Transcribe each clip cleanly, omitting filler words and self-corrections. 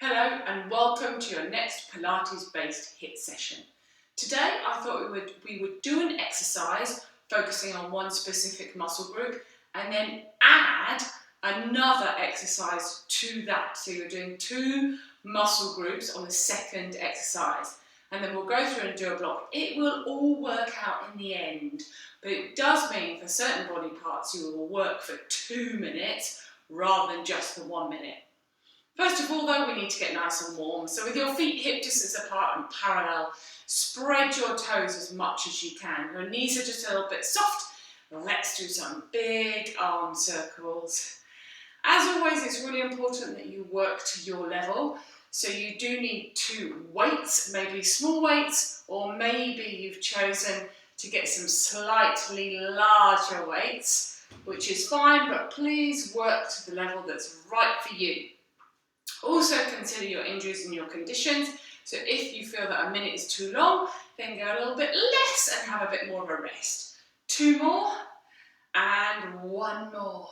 Hello and welcome to your next Pilates-based HiiT session. Today I thought we would do an exercise focusing on one specific muscle group and then add another exercise to that. So you're doing two muscle groups on the second exercise, and then we'll go through and do a block. It will all work out in the end, but it does mean for certain body parts you will work for 2 minutes rather than just the 1 minute. First of all though, we need to get nice and warm. So with your feet hip distance apart and parallel, spread your toes as much as you can. Your knees are just a little bit soft. Let's do some big arm circles. As always, it's really important that you work to your level. So you do need two weights, maybe small weights, or maybe you've chosen to get some slightly larger weights, which is fine, but please work to the level that's right for you. Also consider your injuries and your conditions. So if you feel that a minute is too long, then go a little bit less and have a bit more of a rest. 2 more and 1 more.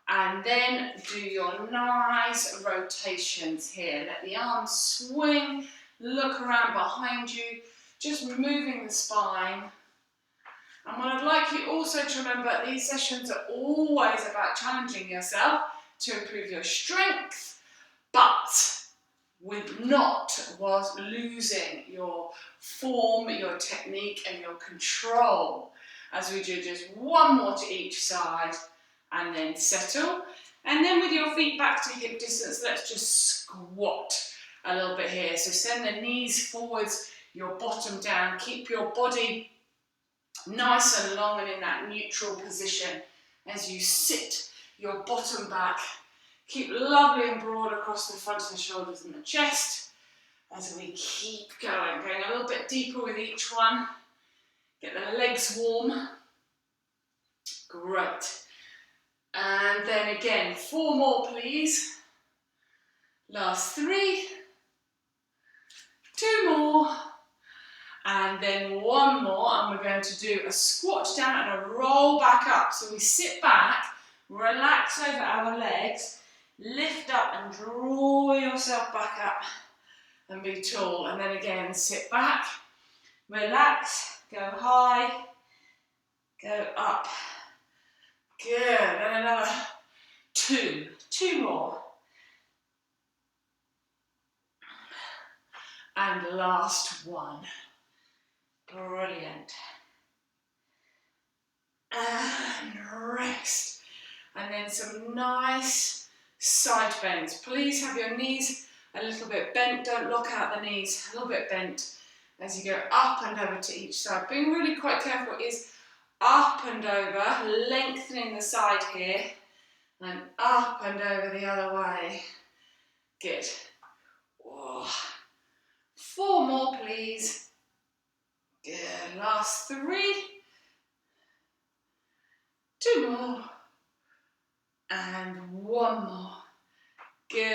And then do your nice rotations here. Let the arms swing, look around behind you, just moving the spine. And what I'd like you also to remember, these sessions are always about challenging yourself to improve your strength, but whilst losing your form, your technique and your control, as we do just 1 more to each side and then settle. And then with your feet back to hip distance, let's just squat a little bit here. So send the knees forwards, your bottom down, keep your body nice and long and in that neutral position as you sit your bottom back. Keep lovely and broad across the front of the shoulders and the chest as we keep going a little bit deeper with each one. Get the legs warm. Great. And then again, 4 more please. Last 3. 2 more. And then 1 more, and we're going to do a squat down and a roll back up. So we sit back, relax over our legs, lift up and draw yourself back up and be tall. And then again, sit back, relax, go high, go up. Good, and another 2 more. And last 1. Brilliant. And rest. And then some nice side bends. Please have your knees a little bit bent. Don't lock out the knees. A little bit bent as you go up and over to each side. Being really quite careful is up and over, lengthening the side here, and up and over the other way. Good. Whoa. 4 more, please. Good. Last 3. 2 more. And 1 more. Good.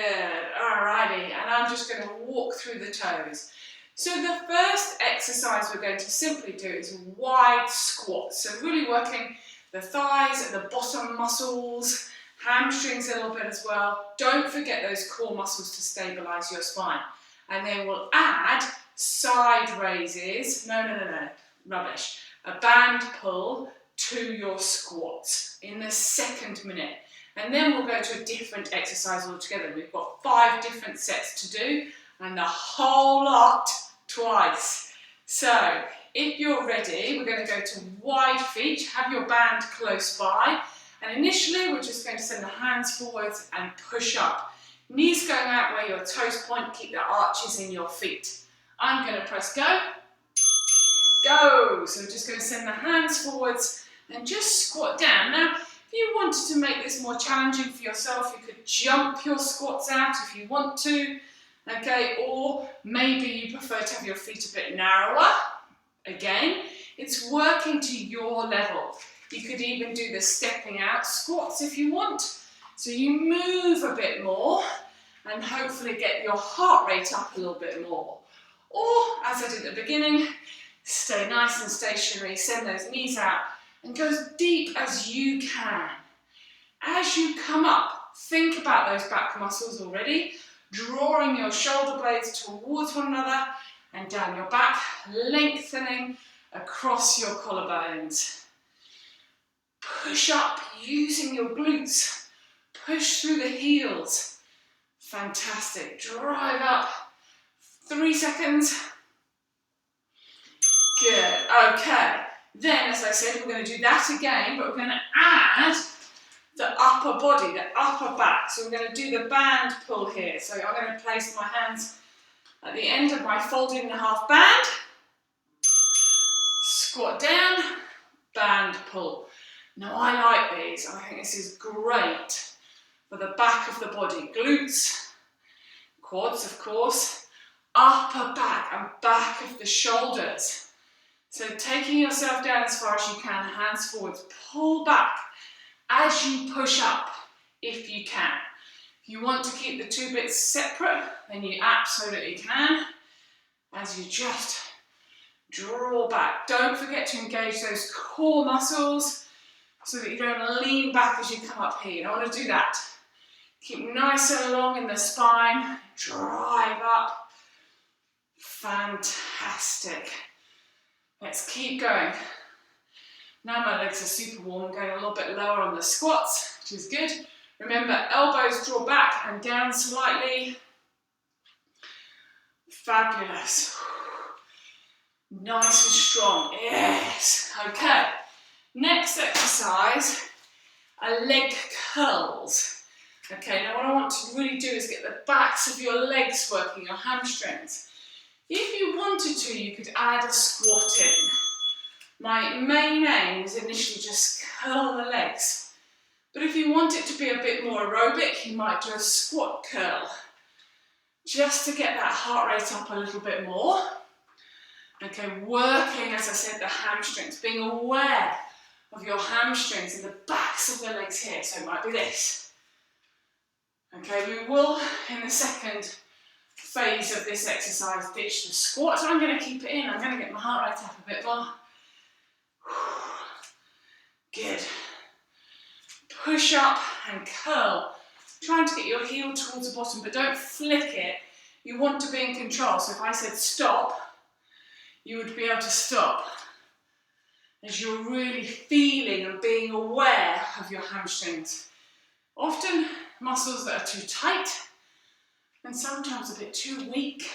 Alrighty. And I'm just going to walk through the toes. So the first exercise we're going to simply do is wide squats. So really working the thighs and the bottom muscles, hamstrings a little bit as well. Don't forget those core muscles to stabilize your spine. And then we'll add side raises. No, rubbish. A band pull to your squats in the second minute. And then we'll go to a different exercise altogether. We've got 5 different sets to do and the whole lot twice. So if you're ready, we're going to go to wide feet. Have your band close by. And initially, we're just going to send the hands forwards and push up. Knees going out where your toes point. Keep the arches in your feet. I'm going to press go. Go. So we're just going to send the hands forwards and just squat down. Now, if you wanted to make this more challenging for yourself, you could jump your squats out if you want to, okay, or maybe you prefer to have your feet a bit narrower. Again, it's working to your level. You could even do the stepping out squats if you want. So you move a bit more and hopefully get your heart rate up a little bit more. Or, as I did at the beginning, stay nice and stationary, send those knees out, and go as deep as you can. As you come up, think about those back muscles already. drawing your shoulder blades towards one another and down your back, lengthening across your collarbones. Push up using your glutes. Push through the heels. Fantastic. Drive up. 3 seconds. Good. Okay. Then, as I said, we're going to do that again, but we're going to add the upper body, the upper back. So we're going to do the band pull here. So I'm going to place my hands at the end of my folded in half band. Squat down, band pull. Now I like these. I think this is great for the back of the body. Glutes, quads of course, upper back and back of the shoulders. So taking yourself down as far as you can, hands forwards, pull back as you push up, if you can. If you want to keep the two bits separate, then you absolutely can, as you just draw back. Don't forget to engage those core muscles so that you don't lean back as you come up here. You don't want to do that. Keep nice and long in the spine, drive up. Fantastic. Let's keep going. Now my legs are super warm, I'm going a little bit lower on the squats, which is good. Remember, elbows draw back and down slightly. Fabulous. Nice and strong, yes. Okay, next exercise are leg curls. Okay, now what I want to really do is get the backs of your legs working, your hamstrings. If you wanted to, you could add a squat in. My main aim was initially just curl the legs. But if you want it to be a bit more aerobic, you might do a squat curl. Just to get that heart rate up a little bit more. Okay, working, as I said, the hamstrings, being aware of your hamstrings and the backs of the legs here. So it might be this. Okay, we will, in the second phase of this exercise, ditch the squat. So I'm going to keep it in. I'm going to get my heart rate up a bit more. Good. Push up and curl. Trying to get your heel towards the bottom, but don't flick it. You want to be in control. So if I said stop, you would be able to stop. As you're really feeling and being aware of your hamstrings. Often muscles that are too tight and sometimes a bit too weak.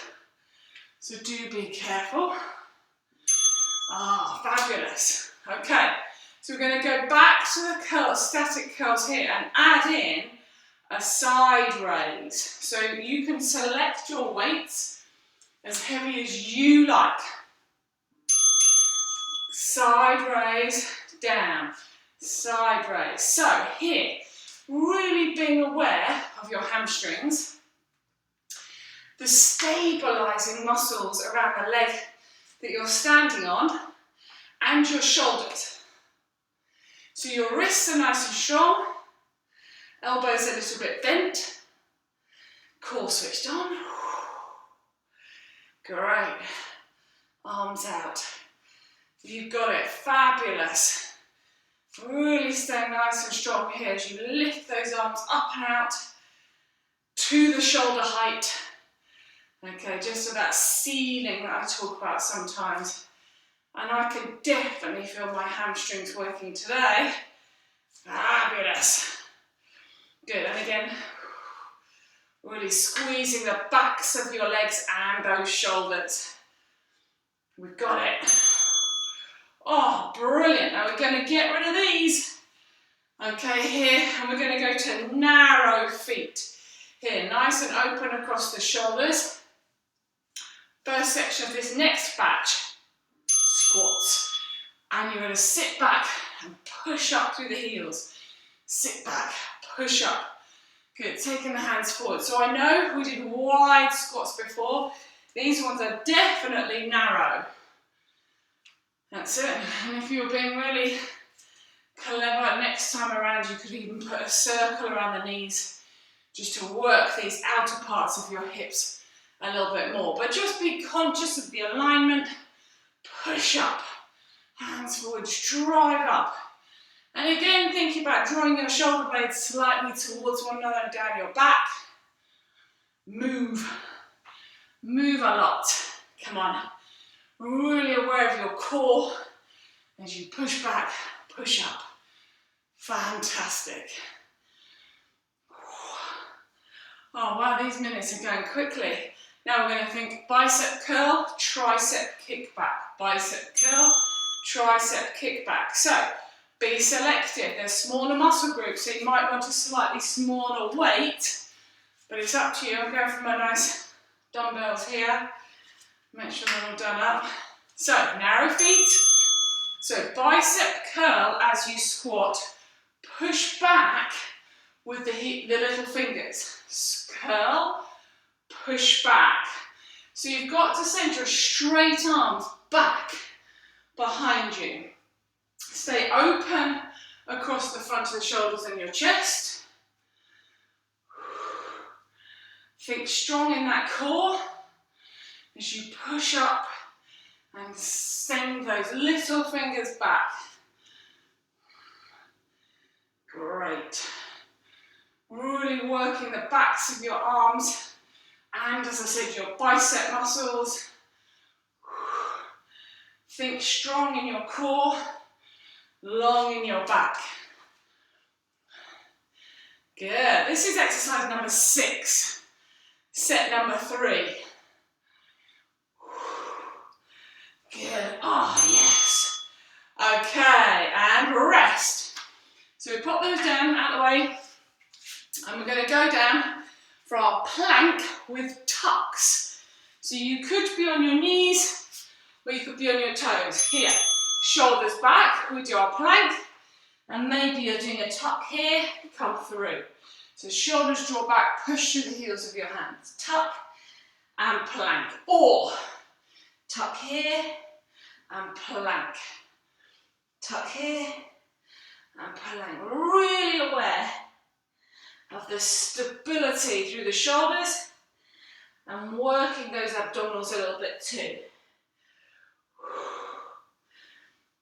So do be careful. Ah, fabulous. Okay, so we're going to go back to the curls, static curls here, and add in a side raise. So you can select your weights as heavy as you like. Side raise, down, side raise. So here, really being aware of your hamstrings, the stabilising muscles around the leg that you're standing on, and your shoulders. So your wrists are nice and strong, elbows a little bit bent, core switched on. Great. Arms out. You've got it. Fabulous. Really stay nice and strong here as you lift those arms up and out to the shoulder height. Okay, just so that ceiling that I talk about sometimes. And I can definitely feel my hamstrings working today. Fabulous. Good, and again, really squeezing the backs of your legs and those shoulders. We've got it. Oh, brilliant. Now we're going to get rid of these. Okay, here, and we're going to go to narrow feet. Here, nice and open across the shoulders. First section of this next batch, squats. And you're going to sit back and push up through the heels. Sit back, push up. Good, taking the hands forward. So I know we did wide squats before. These ones are definitely narrow. That's it. And if you're being really clever, next time around you could even put a circle around the knees just to work these outer parts of your hips a little bit more. But just be conscious of the alignment. Push up. Hands forwards, drive up. And again, thinking about drawing your shoulder blades slightly towards one another and down your back. Move. Move a lot. Come on. Really aware of your core as you push back, push up. Fantastic. Oh wow, these minutes are going quickly. Now we're going to think bicep curl, tricep kickback. Bicep curl, tricep kickback. So be selective. There's smaller muscle groups, so you might want a slightly smaller weight, but it's up to you. I'm going for my nice dumbbells here. Make sure they're all done up. So narrow feet. So bicep curl as you squat. Push back with the little fingers. Curl, push back. So you've got to send your straight arms back behind you. Stay open across the front of the shoulders and your chest. Think strong in that core as you push up and send those little fingers back. Great. Really working the backs of your arms and, as I said, your bicep muscles. Think strong in your core, long in your back. Good. This is exercise number 6. Set number 3. Good. Oh, yes. Okay, and rest. So we pop those down out of the way, and we're going to go down for our plank with tucks. So you could be on your knees, or you could be on your toes. Here, shoulders back, we do our plank, and maybe you're doing a tuck here, come through. So shoulders draw back, push through the heels of your hands. Tuck and plank. Or tuck here and plank. Tuck here and plank. Really aware of the stability through the shoulders and working those abdominals a little bit too.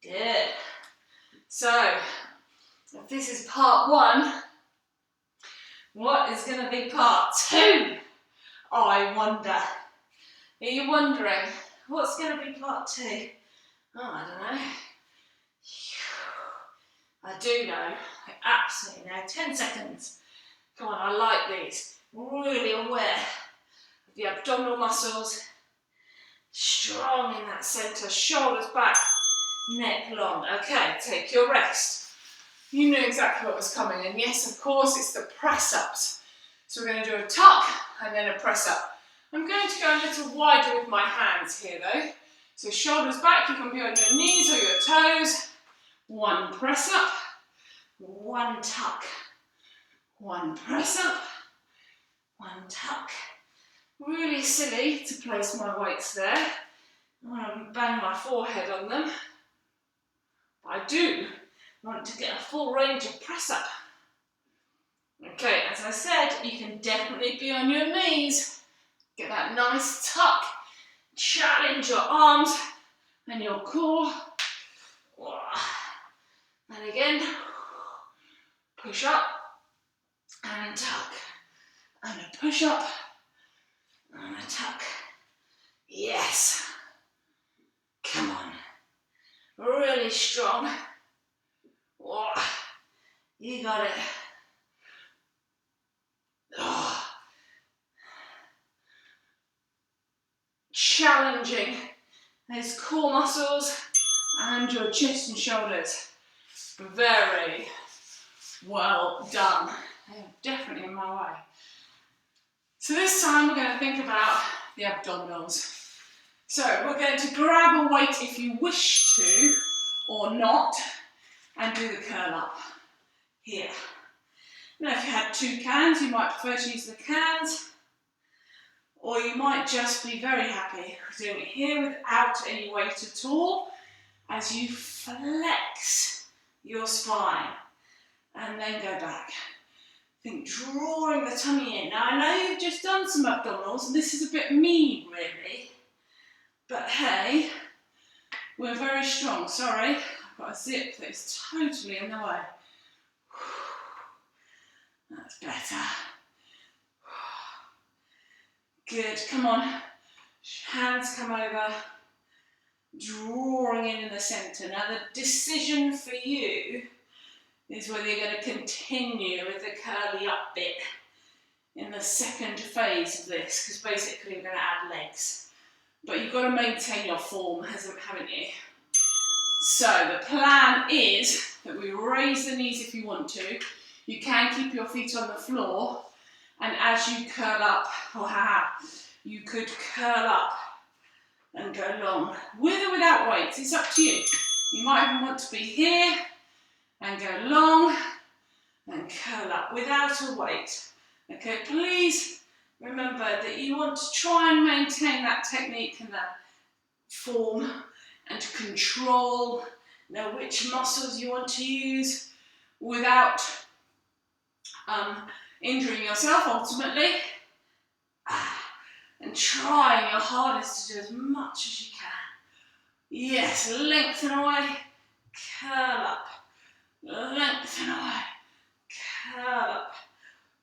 Good. So, if this is part 1, what is going to be part 2? I wonder. Are you wondering what's going to be part 2? Oh, I don't know. I do know. I absolutely know. 10 seconds. Come on, I like these. Really aware of the abdominal muscles. Strong in that centre. Shoulders back. Neck long. Okay, take your rest. You knew exactly what was coming, and yes, of course, it's the press-ups. So we're going to do a tuck and then a press-up. I'm going to go a little wider with my hands here though. So shoulders back, you can be on your knees or your toes. 1 press-up, 1 tuck, 1 press-up, 1 tuck. Really silly to place my weights there. I want to bang my forehead on them. I do want to get a full range of press-up. Okay, as I said, you can definitely be on your knees. Get that nice tuck. Challenge your arms and your core. And again, push up and tuck. And a push up and a tuck. Yes. Come on. Really strong. You got it. Challenging those core muscles and your chest and shoulders. Very well done. They're definitely in my way. So this time we're going to think about the abdominals. So we're going to grab a weight if you wish to or not and do the curl up here. Now if you had 2 cans, you might prefer to use the cans, or you might just be very happy doing it here without any weight at all as you flex your spine and then go back. Think drawing the tummy in. Now I know you've just done some abdominals and this is a bit mean really, but hey, we're very strong. Sorry, I've got a zip that's totally in the way. That's better. Good, come on. Hands come over, drawing in the centre. Now the decision for you is whether you're going to continue with the curly up bit in the second phase of this, because basically we're going to add legs. But you've got to maintain your form, haven't you? So the plan is that we raise the knees if you want to. You can keep your feet on the floor, and as you curl up, you could curl up and go long, with or without weights, it's up to you. You might even want to be here and go long and curl up without a weight. Okay, please remember that you want to try and maintain that technique and that form and to control, know which muscles you want to use without injuring yourself ultimately. And trying your hardest to do as much as you can. Yes, lengthen away, curl up, lengthen away, curl up.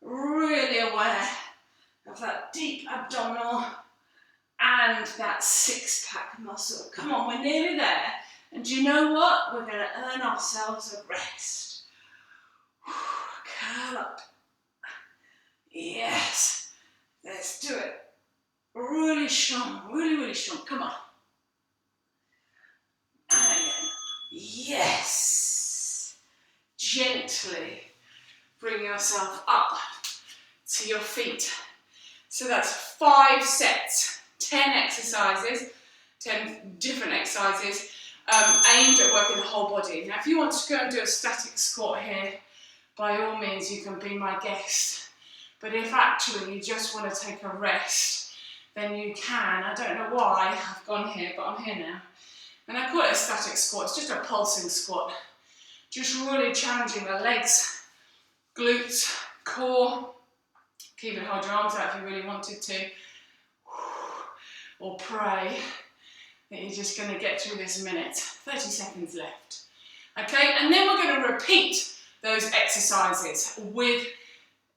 Really aware of that deep abdominal and that six-pack muscle. Come on, we're nearly there. And do you know what? We're going to earn ourselves a rest. Curl up. Yes. Let's do it. Really strong, really, really strong. Come on. And again. Yes. Gently bring yourself up to your feet. So that's 5 sets, 10 exercises, 10 different exercises aimed at working the whole body. Now, if you want to go and do a static squat here, by all means, you can be my guest. But if actually you just want to take a rest, then you can. I don't know why I've gone here, but I'm here now. And I call it a static squat. It's just a pulsing squat. Just really challenging the legs, glutes, core. Keep it, hold your arms out if you really wanted to. Or pray that you're just going to get through this minute. 30 seconds left. Okay, and then we're going to repeat those exercises with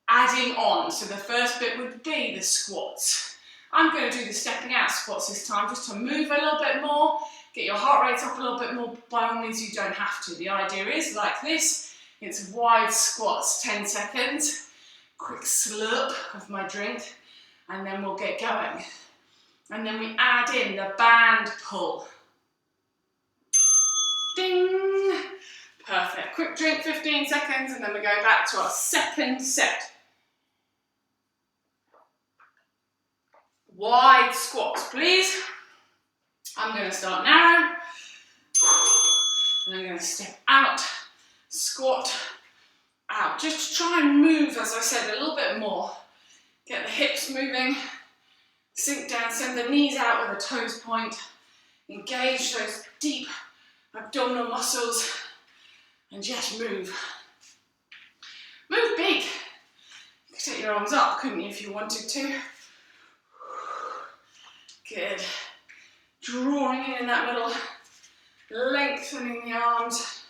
adding on. So the first bit would be the squats. I'm going to do the stepping out squats this time just to move a little bit more, get your heart rate up a little bit more. By all means, you don't have to. The idea is like this. It's wide squats, 10 seconds. Quick slurp of my drink, and then we'll get going. And then we add in the band pull. Ding! Perfect. Quick drink, 15 seconds, and then we go back to our second set. Wide squats, please. I'm going to start narrow. And I'm going to step out, squat, out. Just to try and move, as I said, a little bit more. Get the hips moving. Sink down, send the knees out where the toes point. Engage those deep abdominal muscles. And just move. Move big. You could take your arms up, couldn't you, if you wanted to. Good. Drawing in that middle. Lengthening the arms.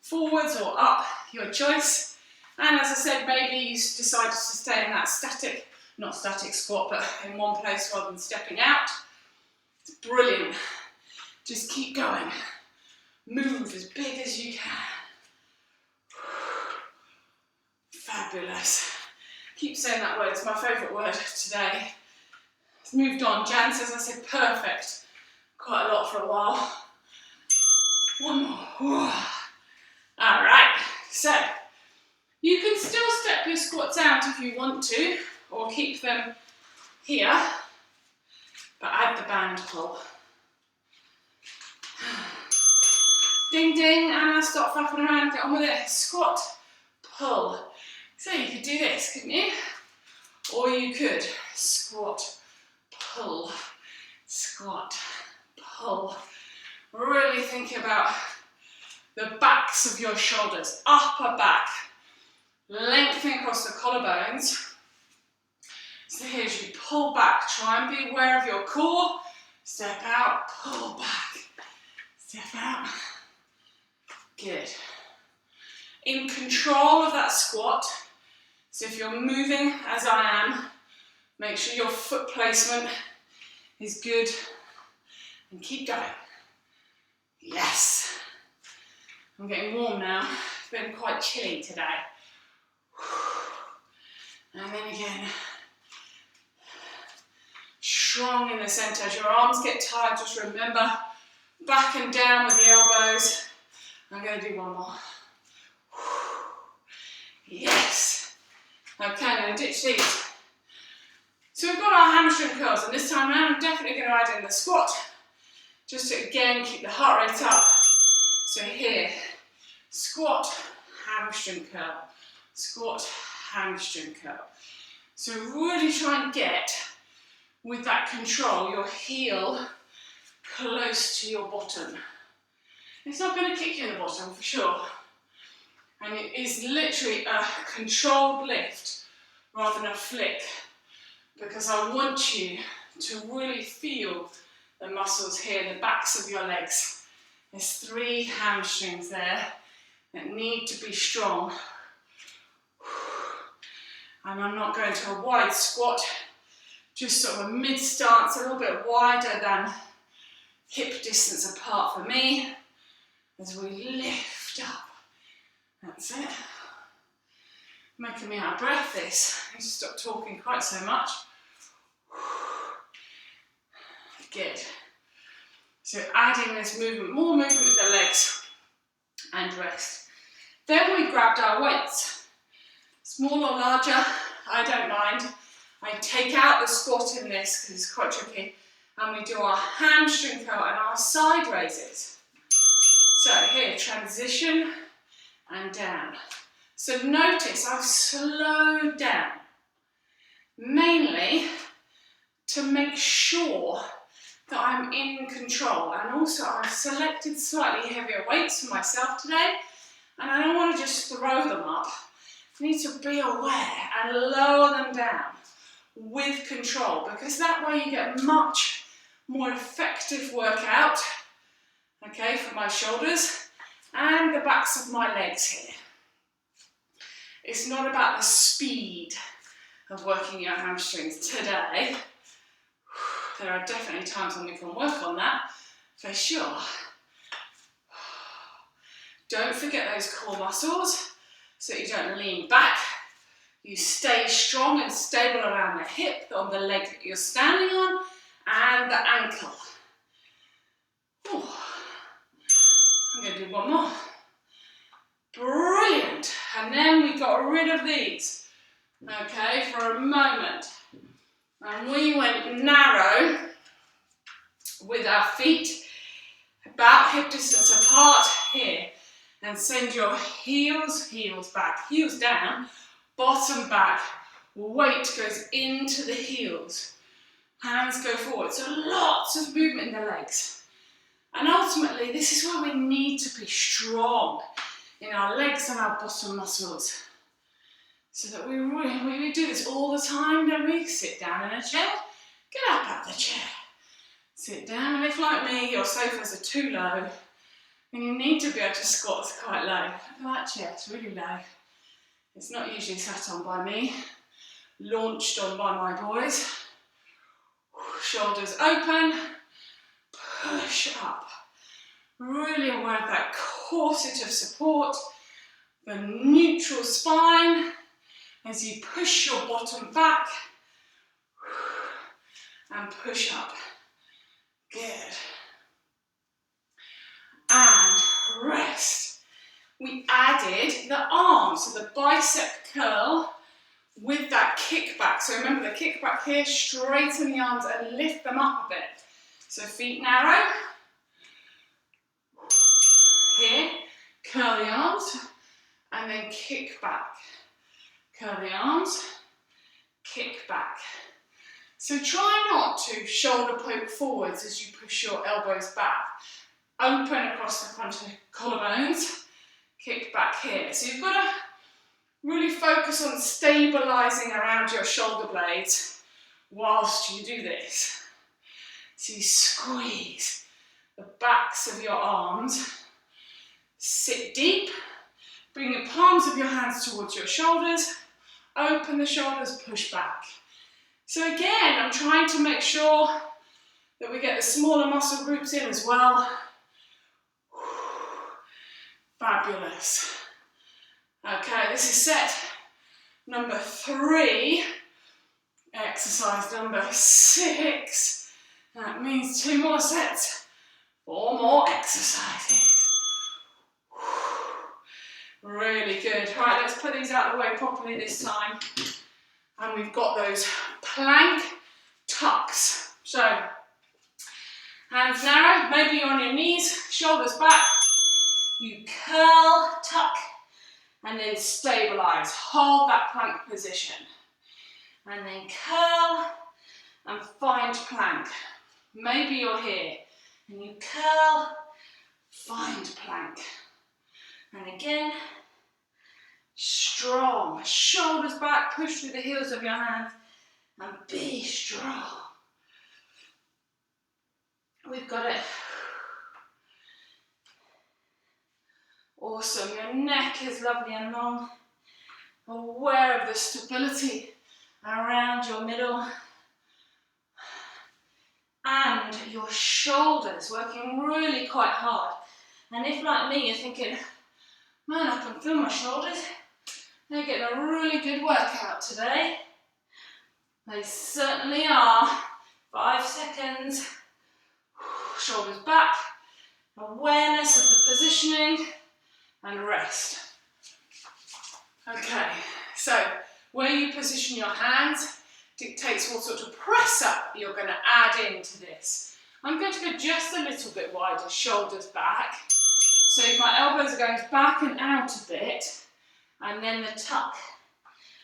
Forwards or up, your choice. And as I said, maybe you decide to stay in that static, not static squat, but in one place rather than stepping out. It's brilliant. Just keep going. Move as big as you can. Fabulous. Keep saying that word, it's my favourite word today. It's moved on. Jan says I said perfect quite a lot for a while. One more. All right, so you can still step your squats out if you want to, or keep them here, but add the band pull. Ding ding, Anna, stop flapping around, get on with it. Squat, pull. So you could do this, couldn't you? Or you could squat, pull, squat, pull. Really think about the backs of your shoulders, upper back, lengthening across the collarbones. So here's you pull back, try and be aware of your core. Step out, pull back, step out. Good. In control of that squat. So if you're moving as I am, Make sure your foot placement is good and keep going. Yes. I'm getting warm now. It's been quite chilly today. And then again, strong in the centre. As your arms get tired, just remember, back and down with the elbows. I'm going to do one more. Yes. Okay, I'm going to ditch these. So we've got our hamstring curls, and this time around I'm definitely going to add in the squat, just to again keep the heart rate up. So here, squat, hamstring curl, squat, hamstring curl. So really try and get, with that control, your heel close to your bottom. It's not going to kick you in the bottom for sure. And it is literally a controlled lift rather than a flick, because I want you to really feel the muscles here in the backs of your legs. There's 3 hamstrings there that need to be strong. And I'm not going to a wide squat, just sort of a mid stance, a little bit wider than hip distance apart for me, as we lift up. That's it. Making me out of breath this. I need to stop talking quite so much. Good. So adding this movement, more movement with the legs, and rest. Then we grabbed our weights. Small or larger, I don't mind. I take out the squat in this because it's quite tricky, and we do our hamstring curl and our side raises. So here, transition and down. So notice I've slowed down, mainly to make sure that I'm in control, and also I've selected slightly heavier weights for myself today, and I don't want to just throw them up. I need to be aware and lower them down with control, because that way you get much more effective workout, okay, for my shoulders and the backs of my legs here. It's not about the speed of working your hamstrings today. There are definitely times when we can work on that, for sure. Don't forget those core muscles, so you don't lean back. You stay strong and stable around the hip, on the leg that you're standing on, and the ankle. Ooh. I'm going to do one more. Brilliant. And then we got rid of these, okay, for a moment. And we went narrow with our feet about hip distance apart here, and send your heels back, heels down, bottom back, weight goes into the heels, hands go forward. So lots of movement in the legs. And ultimately, this is where we need to be strong in our legs and our bottom muscles. So that we do this all the time, don't we? Sit down in a chair, get up out the chair. Sit down, and if like me, your sofas are too low, then you need to be able to squat quite low. Look at that chair, it's really low. It's not usually sat on by me, launched on by my boys. Shoulders open, push up. Really aware of that corset of support, the neutral spine, as you push your bottom back and push up. Good. And rest. We added the arms, so the bicep curl with that kickback. So remember the kickback here, straighten the arms and lift them up a bit. So feet narrow. Here, curl the arms and then kick back. Curl the arms, kick back. So try not to shoulder poke forwards as you push your elbows back. Open across the front of the collarbones, kick back here. So you've got to really focus on stabilising around your shoulder blades whilst you do this. So you squeeze the backs of your arms, sit deep, bring the palms of your hands towards your shoulders, open the shoulders, push back. So again, I'm trying to make sure that we get the smaller muscle groups in as well. Fabulous. Okay, this is set number 3. Exercise number 6. That means 2 more sets, 4 more exercises. Really good. Right, let's put these out of the way properly this time. And we've got those plank tucks. So, hands narrow, maybe you're on your knees, shoulders back. You curl, tuck, and then stabilize. Hold that plank position. And then curl and find plank. Maybe you're here. And you curl, find plank. And again, strong. Shoulders back, push through the heels of your hands. And be strong. We've got it. Awesome. Your neck is lovely and long. Aware of the stability around your middle. And your shoulders working really quite hard. And if, like me, you're thinking, man, I can feel my shoulders. They're getting a really good workout today. They certainly are. 5 seconds. Shoulders back. Awareness of the positioning. And rest. Okay, so where you position your hands dictates what sort of press up you're going to add into this. I'm going to go just a little bit wider, shoulders back. So my elbows are going back and out a bit, and then the tuck,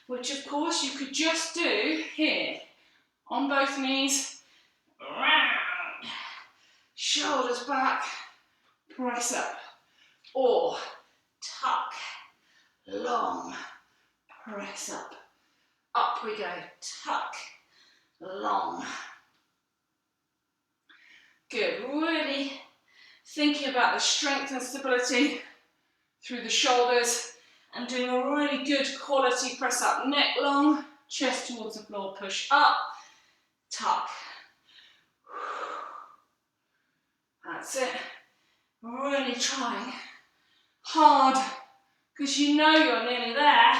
which of course you could just do here, on both knees, round, shoulders back, press up, or tuck, long, press up. Up we go, tuck, long. Good, really thinking about the strength and stability through the shoulders and doing a really good quality press up. Neck long, chest towards the floor, push up, tuck. That's it. Really trying hard, because you know you're nearly there.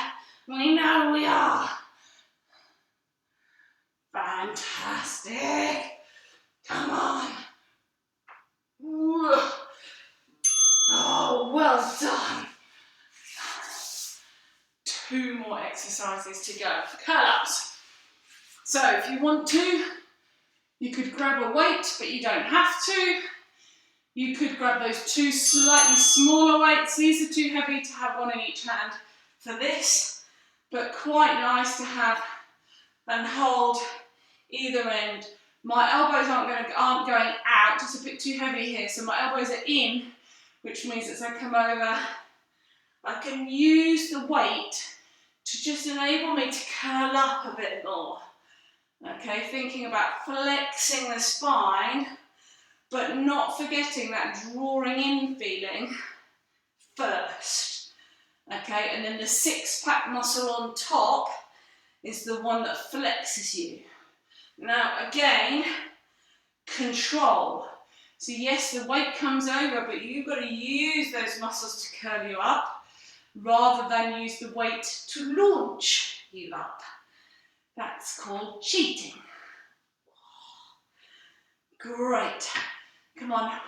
We know we are. Fantastic. Come on. Oh, well done. 2 more exercises to go. Curl-ups. So if you want to, you could grab a weight, but you don't have to. You could grab those 2 slightly smaller weights. These are too heavy to have one in each hand for this, but quite nice to have and hold either end. My elbows aren't going out, just a bit too heavy here, so my elbows are in, which means as I come over, I can use the weight to just enable me to curl up a bit more. Okay, thinking about flexing the spine, but not forgetting that drawing in feeling first. Okay, and then the 6-pack muscle on top is the one that flexes you. Now again, control. So yes, the weight comes over, but you've got to use those muscles to curl you up rather than use the weight to launch you up. That's called cheating. Great. Come on.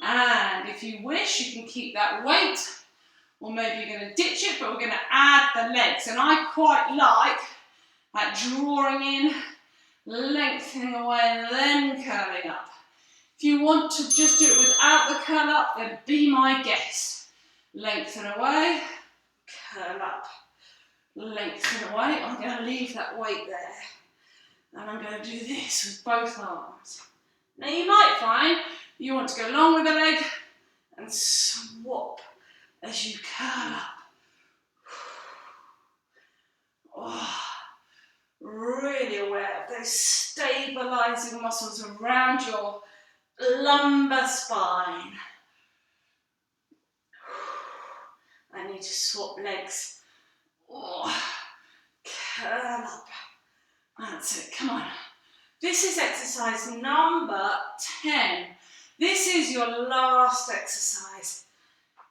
And if you wish, you can keep that weight, or maybe you're going to ditch it, but we're going to add the legs. And I quite like that drawing in, lengthening away, and then curling up. If you want to just do it without the curl up, then be my guest. Lengthen away, curl up. Lengthen away. I'm going to leave that weight there. And I'm going to do this with both arms. Now you might find you want to go long with the leg and swap as you curl up. Oh, really aware of those stabilising muscles around your lumbar spine. I need to swap legs. Oh, curl up. That's it, come on. This is exercise number 10. This is your last exercise,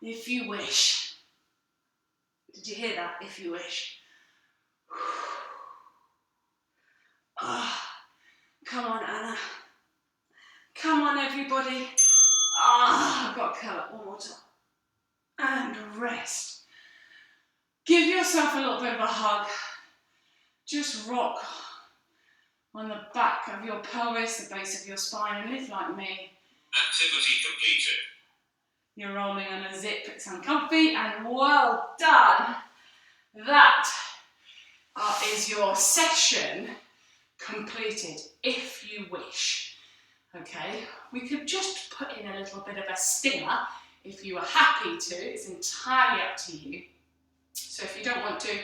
if you wish. Did you hear that? If you wish. Oh, come on, Anna. Come on, everybody. I've got to curl up one more time. And rest. Give yourself a little bit of a hug. Just rock on the back of your pelvis, the base of your spine, and lift like me. Activity completed. You're rolling on a zip, it's uncomfy, and well done. That is your session completed, if you wish. Okay, we could just put in a little bit of a stinger if you are happy to. It's entirely up to you. So if you don't want to,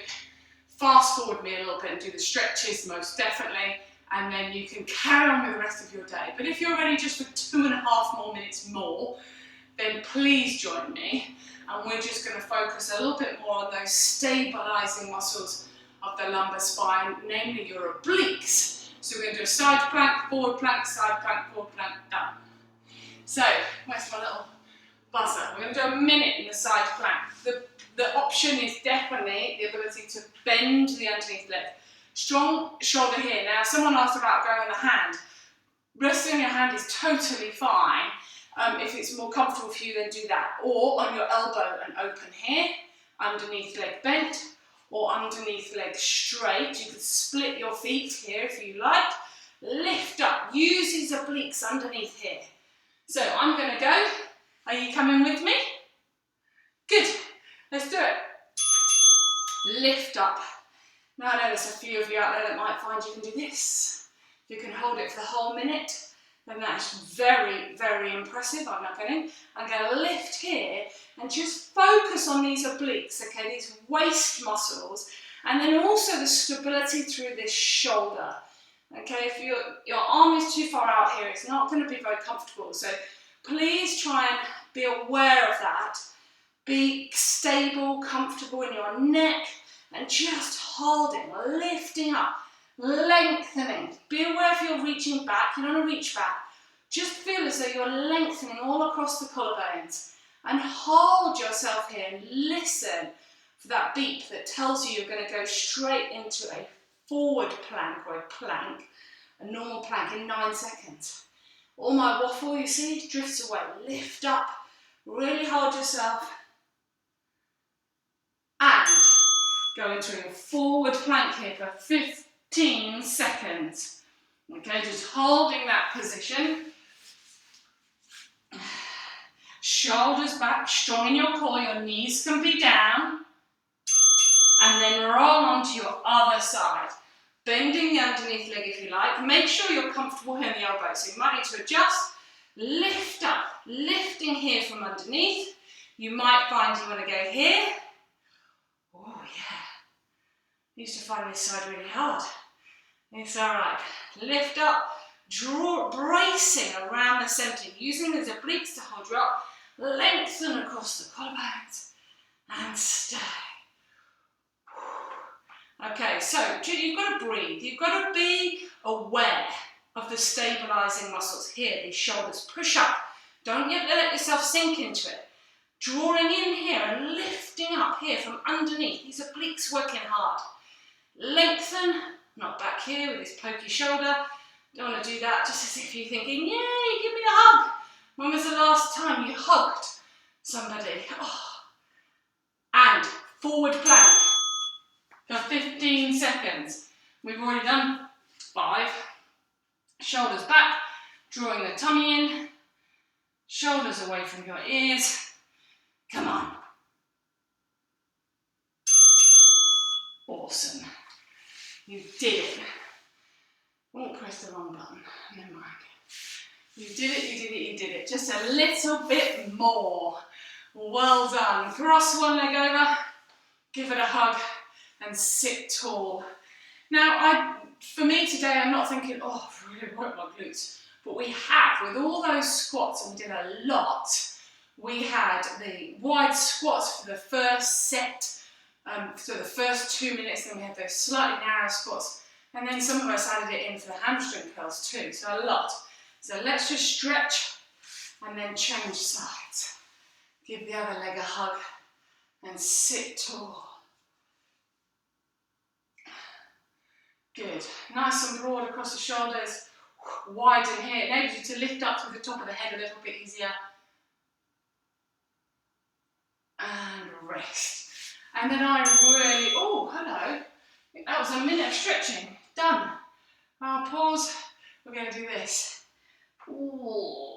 fast forward me a little bit and do the stretches, most definitely, and then you can carry on with the rest of your day. But if you're ready just for 2.5 more minutes more, then please join me, and we're just going to focus a little bit more on those stabilizing muscles of the lumbar spine, namely your obliques. So we're going to do a side plank, forward plank, side plank, forward plank, done. So, where's my little buzzer? We're going to do a minute in the side plank. The option is definitely the ability to bend the underneath leg. Strong shoulder here. Now, someone asked about going on the hand. Resting on your hand is totally fine. If it's more comfortable for you, then do that. Or on your elbow and open here, underneath leg bent, or underneath leg straight. You could split your feet here if you like. Lift up. Use these obliques underneath here. So I'm going to go. Are you coming with me? Good. Let's do it. Lift up. Now I know there's a few of you out there that might find you can do this. If you can hold it for the whole minute, then that's very, very impressive. I'm not going. I'm going to lift here and just focus on these obliques, okay, these waist muscles, and then also the stability through this shoulder. Okay, if your arm is too far out here, it's not going to be very comfortable. So please try and be aware of that. Be stable, comfortable in your neck, and just holding, lifting up, lengthening. Be aware if you're reaching back. You don't want to reach back. Just feel as though you're lengthening all across the collarbones, and hold yourself here and listen for that beep that tells you you're going to go straight into a forward plank or a plank, a normal plank in 9 seconds. All my waffle, you see, drifts away. Lift up, really hold yourself, and go into a forward plank here for 15 seconds. Okay, just holding that position. Shoulders back, strong in your core, your knees can be down. And then roll onto your other side. Bending the underneath leg if you like. Make sure you're comfortable here in the elbow. So you might need to adjust. Lift up, lifting here from underneath. You might find you want to go here. Oh yeah. I used to find this side really hard. It's alright. Lift up, draw, bracing around the centre, using the obliques to hold you up. Lengthen across the collarbones and stay. Okay, so you've got to breathe. You've got to be aware of the stabilising muscles here, these shoulders. Push up. Don't yet let yourself sink into it. Drawing in here and lifting up here from underneath. These obliques working hard. Lengthen, not back here with this pokey shoulder. Don't want to do that just as if you're thinking, yay, give me a hug. When was the last time you hugged somebody? Oh. And forward plank for 15 seconds. We've already done 5. Shoulders back, drawing the tummy in. Shoulders away from your ears. Come on. Awesome. You did it. Oh, press the wrong button. Never mind. You did it, you did it, you did it. Just a little bit more. Well done. Cross one leg over, give it a hug, and sit tall. Now, for me today, I'm not thinking, oh, I've really worked my glutes. But we have, with all those squats, and we did a lot, we had the wide squats for the first set, So the first 2 minutes, then we had those slightly narrow squats, and then some of us added it in for the hamstring curls too, so a lot. So let's just stretch and then change sides. Give the other leg a hug and sit tall. Good. Nice and broad across the shoulders. Widen here. Enables you to lift up through the top of the head a little bit easier. And rest. And then I really, oh, hello. That was a minute of stretching. Done. I'll pause. We're going to do this. Ooh.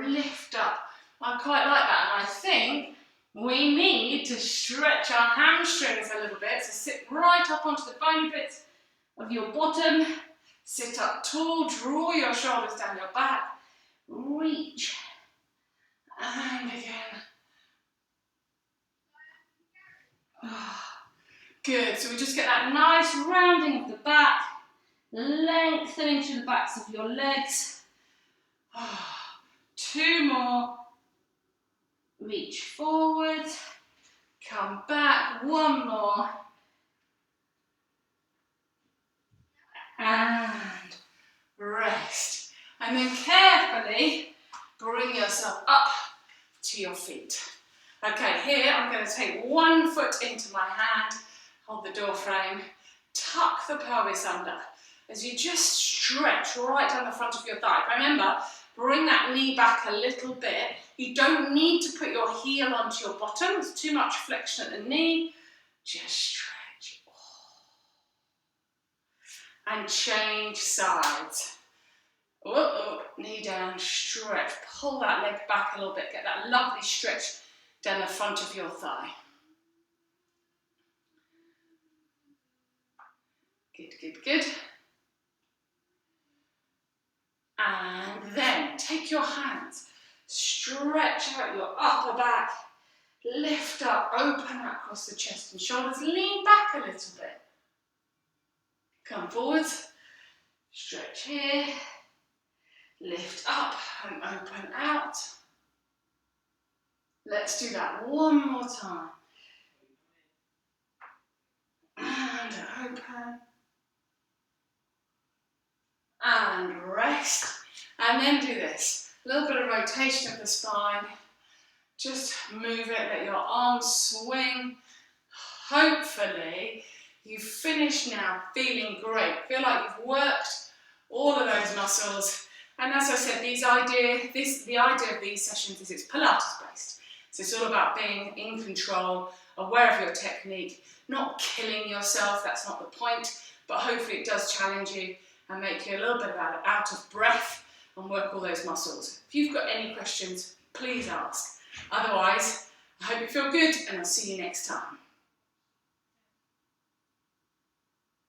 Lift up. I quite like that. And I think we need to stretch our hamstrings a little bit. So sit right up onto the bony bits of your bottom. Sit up tall. Draw your shoulders down your back. Reach. And again. Good, so we just get that nice rounding of the back, lengthening through the backs of your legs. 2 more. Reach forward, come back, 1 more. And rest. And then carefully bring yourself up to your feet. Okay, here I'm going to take 1 foot into my hand, hold the door frame, tuck the pelvis under as you just stretch right down the front of your thigh. Remember, bring that knee back a little bit. You don't need to put your heel onto your bottom. There's too much flexion at the knee. Just stretch. And change sides. Knee down, stretch. Pull that leg back a little bit. Get that lovely stretch down the front of your thigh. Good, good, good. And then take your hands, stretch out your upper back, lift up, open out across the chest and shoulders, lean back a little bit. Come forwards, stretch here, lift up and open out. Let's do that 1 more time. And open. And rest. And then do this. A little bit of rotation of the spine. Just move it, let your arms swing. Hopefully, you finish now feeling great. Feel like you've worked all of those muscles. And as I said, the idea of these sessions is it's Pilates based. So it's all about being in control, aware of your technique, not killing yourself, that's not the point, but hopefully it does challenge you and make you a little bit out of breath and work all those muscles. If you've got any questions, please ask. Otherwise, I hope you feel good and I'll see you next time.